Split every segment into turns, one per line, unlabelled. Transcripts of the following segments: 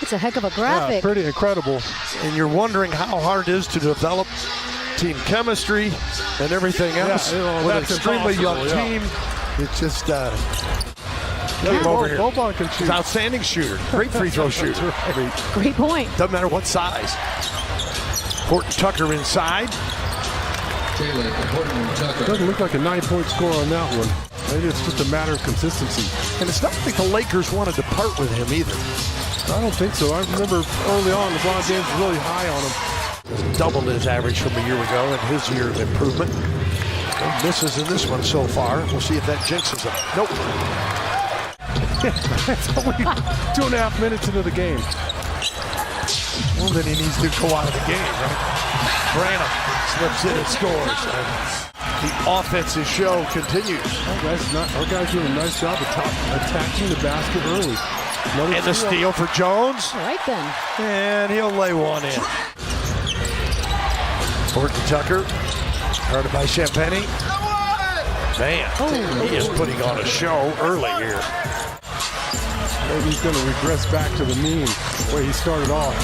It's a heck of a graphic.
Yeah, pretty incredible.
And you're wondering how hard it is to develop team chemistry and everything else.
Yeah,
with an extremely young team. It's just
Yeah,
over here.
Boban can shoot.
He's an outstanding shooter. Great free throw shooter.
Right.
Great point.
Doesn't matter what size. Horton Tucker inside.
Doesn't look like a 9-point score on that one. Maybe it's just a matter of consistency.
And it's not like the Lakers wanted to part with him either.
I don't think so. I remember early on, LeBron James was really high on him.
Doubled his average from a year ago in his year of improvement. No misses in this one so far. We'll see if that jinxes him. Nope.
It's only 2.5 minutes into the game.
Well, then he needs to go out of the game, right? Branham slips in and scores. And the offensive show continues.
Our guys doing a nice job of attacking the basket early.
And the steal for Jones.
All right, then.
And he'll lay one in. Horton Tucker, guarded by Champagny. Man, he is putting on a show early here.
Maybe he's going to regress back to the mean way he started off.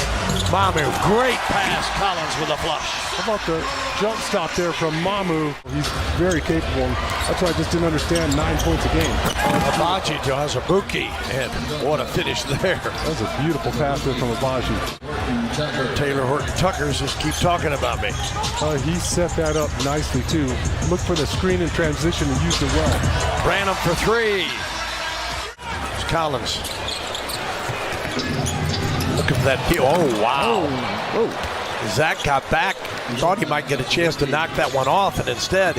Mamu, great pass. Collins with a flush.
How about the jump stop there from Mamu? He's very capable. That's why I just didn't understand 9 points a game.
Abaji to Azubuike, and what a finish there.
That was a beautiful pass there from Abaji.
Taylor Horton Tucker just keep talking about me.
He set that up nicely too. Look for the screen and transition and used it well.
Branham for three. It's Collins. Look at that heel. Oh, wow.
Oh.
Zach got back. Thought he might get a chance to knock that one off, and instead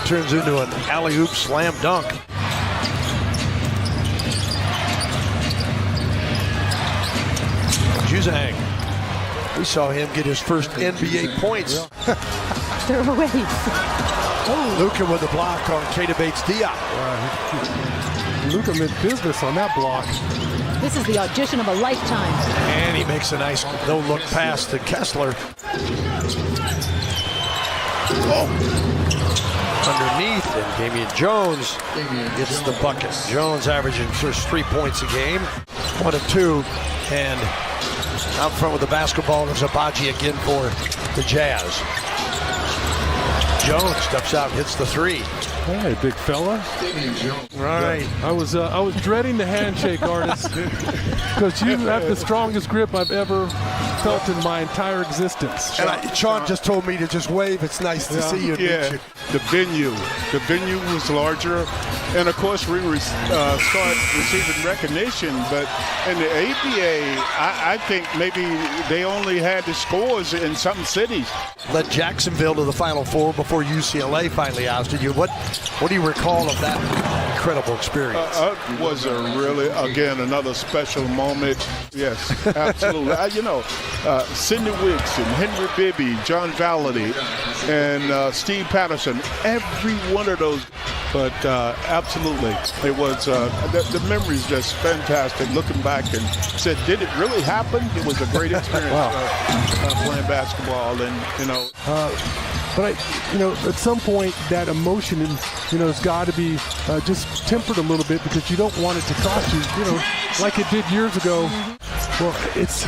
turns into an alley-oop slam dunk. Juzang. We saw him get his first NBA points.
They're away.
Luka with the block on Keita Bates-Diop.
Luka meant business on that block.
This is the audition of a lifetime.
And he makes a nice no-look pass to Kessler. Oh! Underneath, and Damian Jones gets the bucket. Jones averaging just 3 points a game. 1 of 2. And out front with the basketball is Abaji again for the Jazz. Jones steps out, hits the three.
Hey, big fella.
Right.
I was dreading the handshake, artist, because you have the strongest grip I've ever felt in my entire existence.
And Sean just told me to just wave. It's nice to see you.
Yeah, the venue was larger, and of course we start receiving recognition. But in the ABA, I think maybe they only had the scores in some cities.
Led Jacksonville to the Final Four before UCLA finally ousted you. What do you recall of that incredible experience?
It was a really, again, another special moment. Yes, absolutely. Sidney Wicks and Henry Bibby, John Valladay, and Steve Patterson, every one of those. But absolutely, it was, the memory's just fantastic. Looking back and said, did it really happen? It was a great experience playing basketball, and,
But at some point, that emotion, has got to be just tempered a little bit, because you don't want it to cost you, like it did years ago. Well, it's,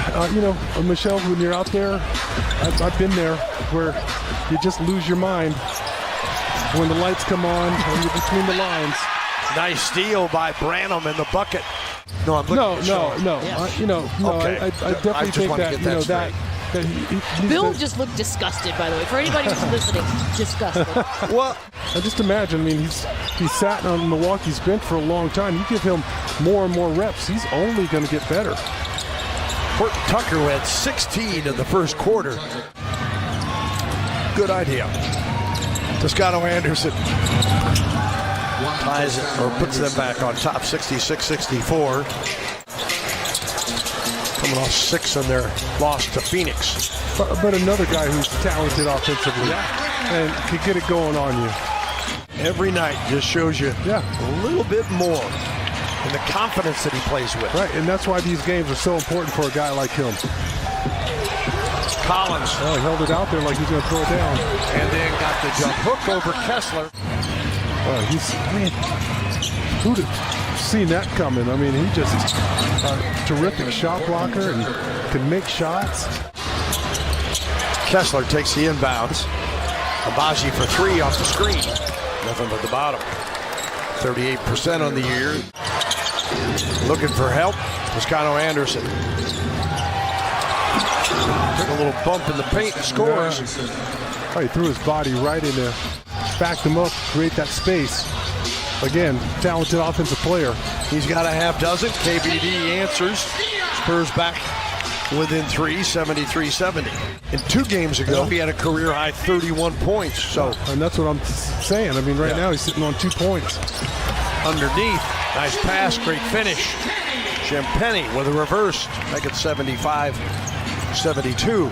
Michelle, when you're out there, I've been there, where you just lose your mind when the lights come on and you're between the lines.
Nice steal by Branham in the bucket. No, I'm looking
No.
Okay.
I definitely think that,
Bill just looked disgusted, by the way. For anybody who's listening, disgusted.
Well, I just imagine, he's sat on Milwaukee's bench for a long time. You give him more and more reps, he's only going to get better.
Horton Tucker had 16 in the first quarter. Good idea. Toscano Anderson ties it, or puts them back on top, 66-64. Coming off 6 on their loss to Phoenix.
But another guy who's talented offensively and could get it going on you.
Every night just shows you a little bit more, and the confidence that he plays with.
Right, and that's why these games are so important for a guy like him.
Collins.
Well, he held it out there like he's going to throw it down.
And then got the jump hook over Kessler.
Who'd have seen that coming. I mean, he just a terrific shot blocker and can make shots.
Kessler takes the inbounds. Abaji for three off the screen. Nothing but the bottom. 38% on the year. Looking for help. Toscano Anderson. Took a little bump in the paint and scores.
Oh, he threw his body right in there. Backed him up, create that space. Again, talented offensive player.
He's got a half dozen. KBD answers. Spurs back within three, 73-70. And 2 games ago, he had a career-high 31 points. So,
and that's what I'm saying. I mean, right now he's sitting on 2 points.
Underneath, nice pass, great finish. Champagny with a reverse, make it 75-72.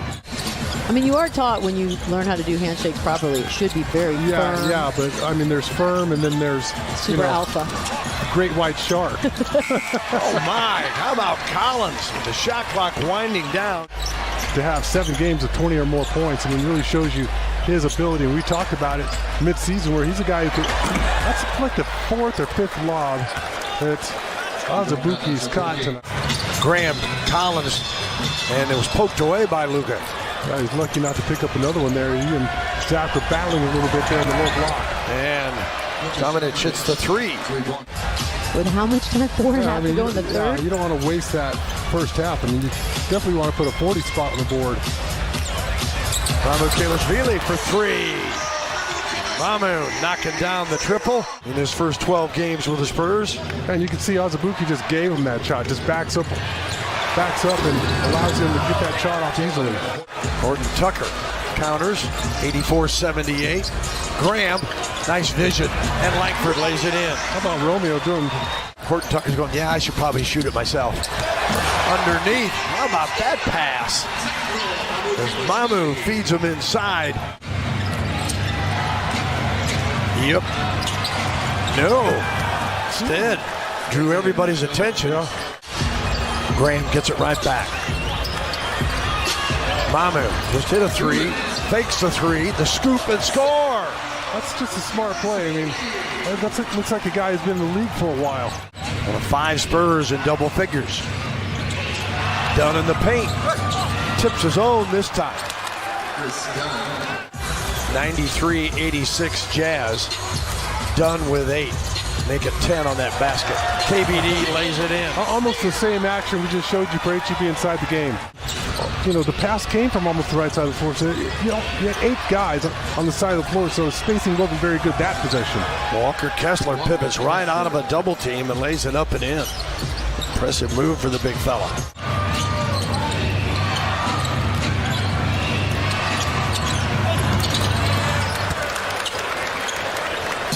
I mean, you are taught when you learn how to do handshakes properly, it should be very firm.
Yeah, but I mean, there's firm and then there's
super alpha.
Great white shark.
Oh my, how about Collins with the shot clock winding down.
To have 7 games of 20 or more points, I mean, really shows you his ability. We talked about it mid-season where he's a guy who could, that's like the 4th or 5th lob that Azubuike's caught tonight.
Graham, Collins, and it was poked away by Luka.
Yeah, he's lucky not to pick up another one there. He and Zach were battling a little bit there in the low block.
And Dominic hits the 3.
With how much time? 4.5 to go in the third?
You don't want to waste that first half. I mean, you definitely want to put a 40 spot on the board.
Mamu Kelashvili for 3. Mamu knocking down the triple in his first 12 games with the Spurs.
And you can see Azubuike just gave him that shot. Just backs up and allows him to get that shot off easily.
Horton Tucker counters, 84-78. Graham, nice vision, and Langford lays it in.
How about Romeo doing?
Horton Tucker's going, yeah, I should probably shoot it myself. Underneath, how about that pass? As Mamu feeds him inside. Yep. No. Instead, drew everybody's attention. Graham gets it right back. Mamu just hit a 3, fakes the 3, the scoop and score.
That's just a smart play. I mean, that looks like a guy who's been in the league for a while.
One of 5 Spurs in double figures. Down in the paint. Tips his own this time. 93-86 Jazz. Done with 8. Make it 10 on that basket. KBD lays it in.
Almost the same action we just showed you for HEB inside the game. You know, the pass came from almost the right side of the floor. So, you know, you had 8 guys on the side of the floor, so spacing wasn't very good that possession.
Walker Kessler pivots right out of a double team and lays it up and in. Impressive move for the big fella.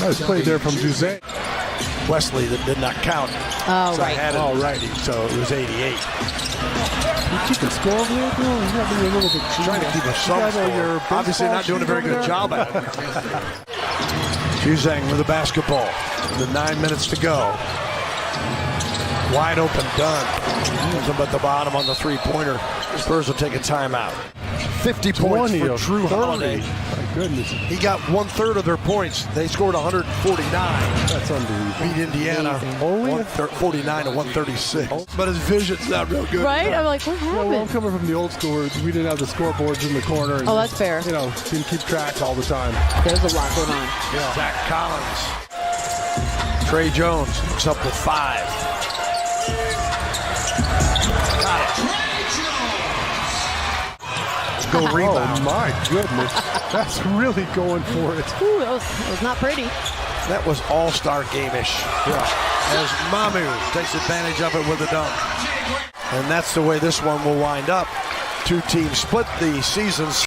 Nice play there from Jose.
Wesley that did not count.
Oh,
so
right.
So it was 88.
You can score over there, Bill. You got to be a little bit
Trying to keep a some score. Obviously not doing a very good job at it. Juzang with the basketball. With 9 minutes to go. Wide open, done. Nothing but the bottom on the 3-pointer. Spurs will take a timeout. 50 points for Drew Holiday.
My goodness.
He got 1/3 of their points. They scored 149.
That's unbelievable.
Beat Indiana
Only
49 to 136. But his vision's not real good.
Right? I'm like, what happened?
Well, I'm coming from the old school where we didn't have the scoreboards in the corner. And,
Oh, that's fair.
You know, didn't keep track all the time.
There's a lot going on.
Yeah. Zach Collins. Trey Jones looks up with 5. Got it. Go rebound.
Oh, my goodness. That's really going for it.
Ooh, that was not pretty.
That was all-star game-ish. Yeah. As Mamu takes advantage of it with a dunk. And that's the way this one will wind up. 2 teams split the seasons.